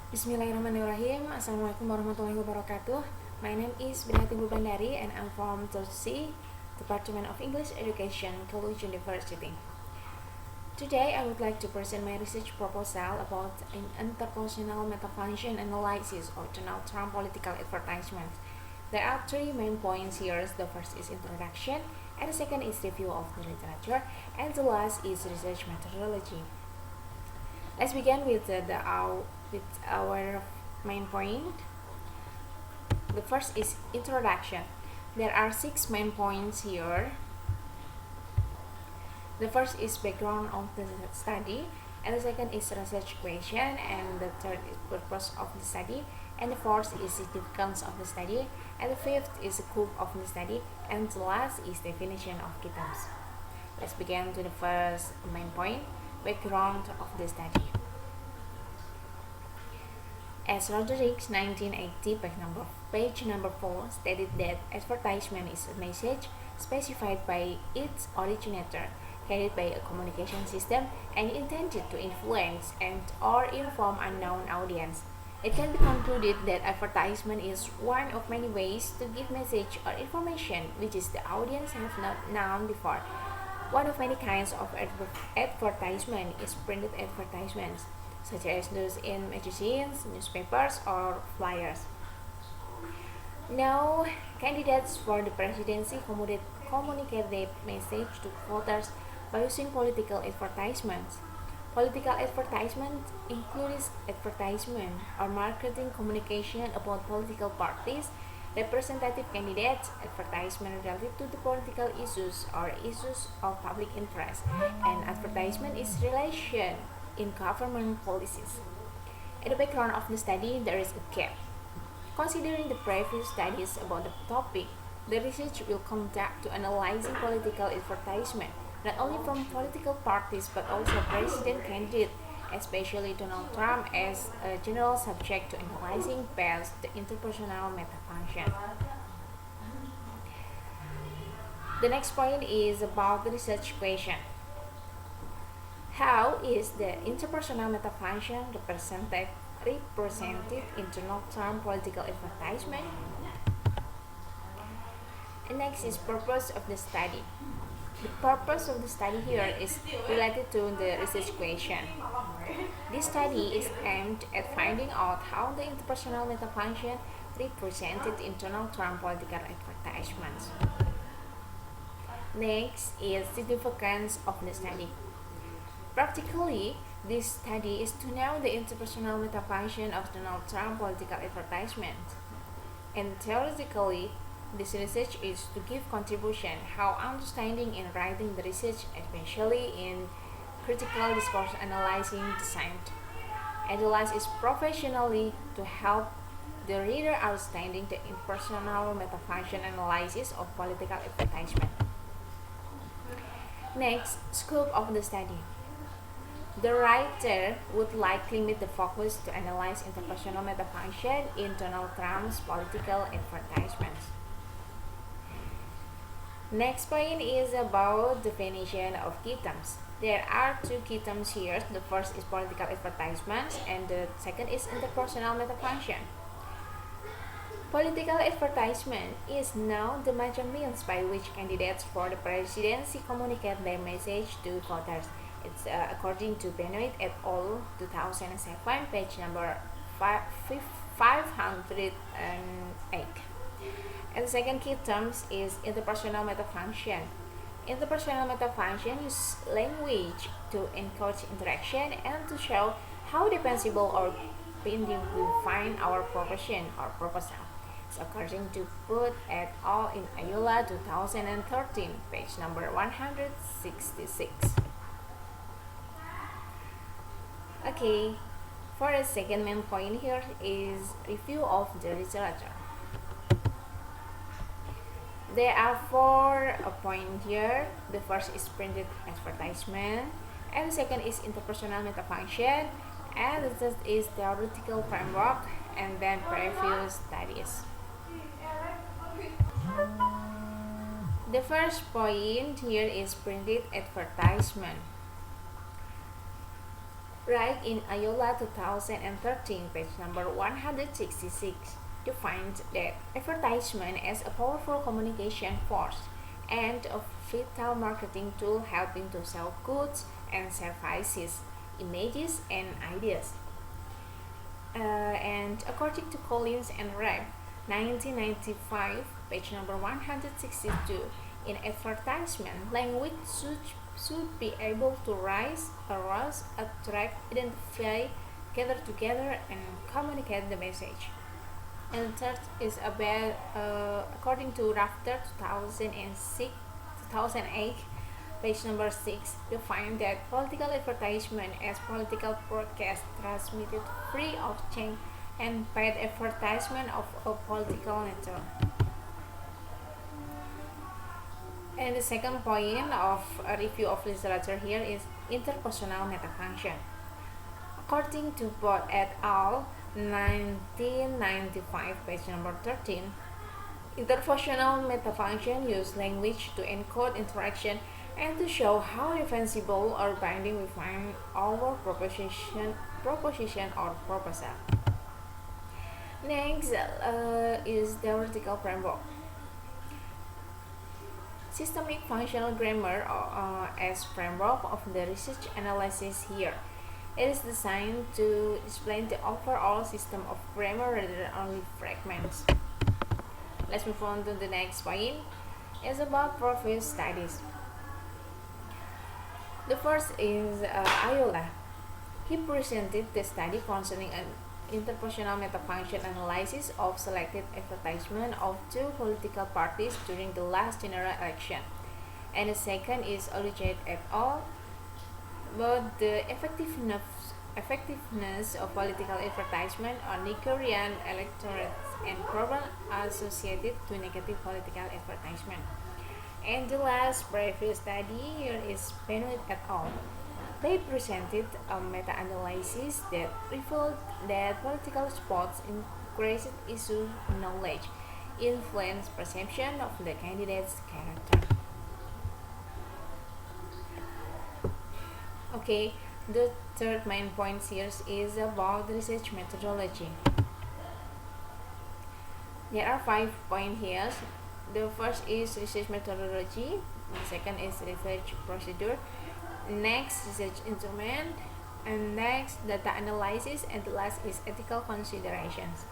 Bismillahirrahmanirrahim. Assalamualaikum warahmatullahi wabarakatuh. My name is Purbandari and I'm from Turkey, Department of English Education, College University. Today I would like to present my research proposal about an interpersonal metafunction analysis of Donald Trump political advertisement. There are three main points here. The first is introduction, and the second is review of the literature, and the last is research methodology. Let's begin with our main point. The first is introduction. There are 6 main points here. The first is background of the study, and the second is research question, and the third is purpose of the study, and the fourth is significance of the study, and the fifth is scope of the study, and the last is definition of key terms. Let's begin to the first main point, background of the study. As Roderick's 1980 page number 4 stated that advertisement is a message specified by its originator, carried by a communication system, and intended to influence and or inform unknown audience. It can be concluded that advertisement is one of many ways to give message or information which is the audience have not known before. One of many kinds of advertisement is printed advertisements, such as those in magazines, newspapers, or flyers. Now, candidates for the presidency communicate their message to voters by using political advertisements. Political advertisement includes advertisement or marketing communication about political parties, representative candidates, advertisement related to the political issues or issues of public interest, and advertisement is relation in government policies. At the background of the study, there is a gap. Considering the previous studies about the topic, the research will conduct to analyzing political advertisement, not only from political parties but also president candidate, especially Donald Trump, as a general subject to analyzing past the interpersonal metafunction. The next point is about the research question. How is the interpersonal metafunction represented in Donald Trump political advertisement? And next is purpose of the study. The purpose of the study here is related to the research question. This study is aimed at finding out how the interpersonal metafunction represented in Donald Trump political advertisements. Next is significance of the study. Practically, this study is to know the interpersonal metafunction of Donald Trump political advertisement. And theoretically, this research is to give contribution how understanding in writing the research, especially in critical discourse analyzing designed. Analyze is professionally to help the reader understanding the interpersonal metafunction analysis of political advertisement. Next, scope of the study. The writer would likely limit the focus to analyze interpersonal metafunction in Donald Trump's political advertisements. Next point is about definition of key terms. There are 2 key terms here. The first is political advertisements and the second is interpersonal metafunction. Political advertisement is now the major means by which candidates for the presidency communicate their message to voters. It's according to Benoit et al. 2007, page number 508. And the second key terms is interpersonal metafunction. Interpersonal metafunction uses language to encourage interaction and to show how defensible or binding we find our profession or proposal. It's according to Put et al. In Ayala 2013, page number 166. Okay, for the second main point here is review of the literature. There are 4 points here. The first is printed advertisement, and the second is interpersonal metafunction, and the third is theoretical framework, and then previous studies. The first point here is printed advertisement. Write in Iola 2013, page number 166, you find that advertisement as a powerful communication force and a vital marketing tool helping to sell goods and services, images, and ideas. And according to Collins and Webb, 1995, page number 162, in advertisement, language should be able to rise, arouse, attract, identify, gather together, and communicate the message. And third is about, according to Rafter 2008, page number 6, you find that political advertisement as political broadcast transmitted free of charge and paid advertisement of a political nature. And the second point of a review of literature here is interpersonal metafunction. According to Bott et al., 1995, page number 13, interpersonal metafunction use language to encode interaction and to show how defensible or binding we find our proposition or proposal. Next is theoretical framework. Systemic functional grammar as framework of the research analysis here. It is designed to explain the overall system of grammar rather than only fragments. Let's move on to the next point. It's about previous studies. The first is Iola. He presented the study concerning an interpersonal metafunction analysis of selected advertisement of two political parties during the last general election. And the second is Olivet et al. About the effectiveness of political advertisement on Nigerian electorates and problems associated to negative political advertisement. And the last previous study here is Benoit et al. They presented a meta-analysis that revealed that political spots increased issue knowledge, influence perception of the candidate's character. Okay, the third main point here is about research methodology. There are 5 points here. The first is research methodology, the second is research procedure, next research instrument, and next data analysis, and the last is ethical considerations.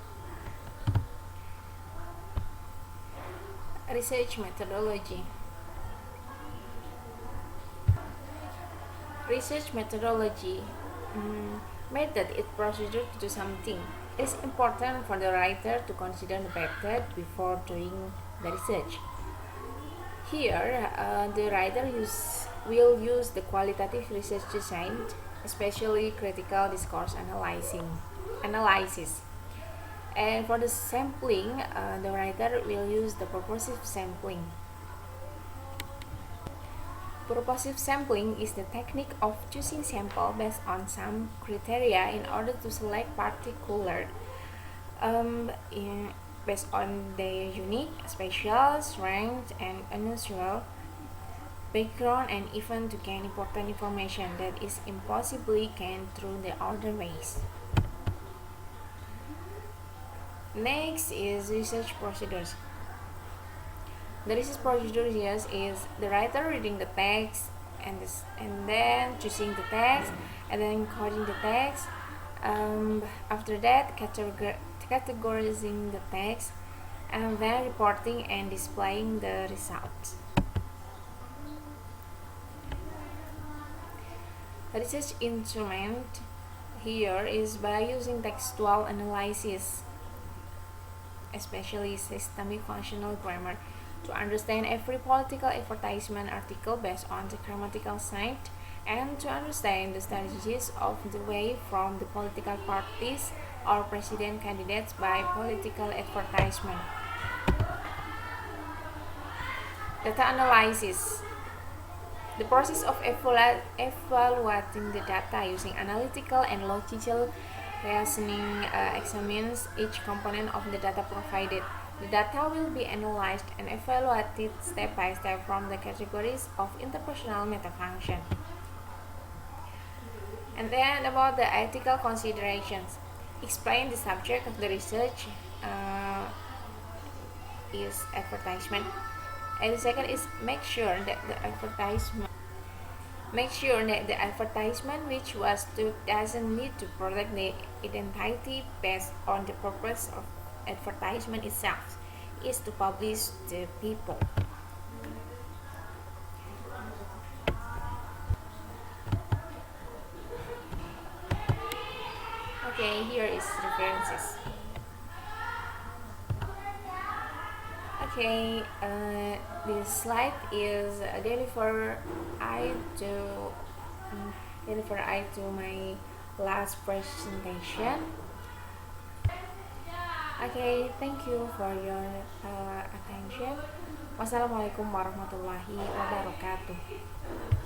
Research methodology. Research methodology method is procedure to do something. It is important for the writer to consider the method before doing the research. Here, the writer will use the qualitative research design, especially critical discourse analysis. And for the sampling, the writer will use the purposive sampling. Purposive sampling is the technique of choosing sample based on some criteria in order to select particular based on their unique, special, strength, and unusual background, and even to gain important information that is impossibly gained through the other ways. Next is research procedures. The research procedure here is the writer reading the text and then choosing the text and then coding the text. After that, categorizing the text and then reporting and displaying the results. Research instrument here is by using textual analysis, especially systemic functional grammar, to understand every political advertisement article based on the grammatical side, and to understand the strategies of the way from the political parties or president candidates by political advertisement. Data analysis. The process of evaluating the data using analytical and logical reasoning examines each component of the data provided. The data will be analyzed and evaluated step by step from the categories of interpersonal metafunction. And then about the ethical considerations, explain the subject of the research uh, is advertisement. And the second is make sure that the advertisement which was to doesn't need to protect the identity based on the purpose of advertisement itself is to publish the people. Okay, here is references. Okay, this slide is um, deliver I to my last presentation. Okay, thank you for your attention. Wassalamualaikum warahmatullahi wabarakatuh.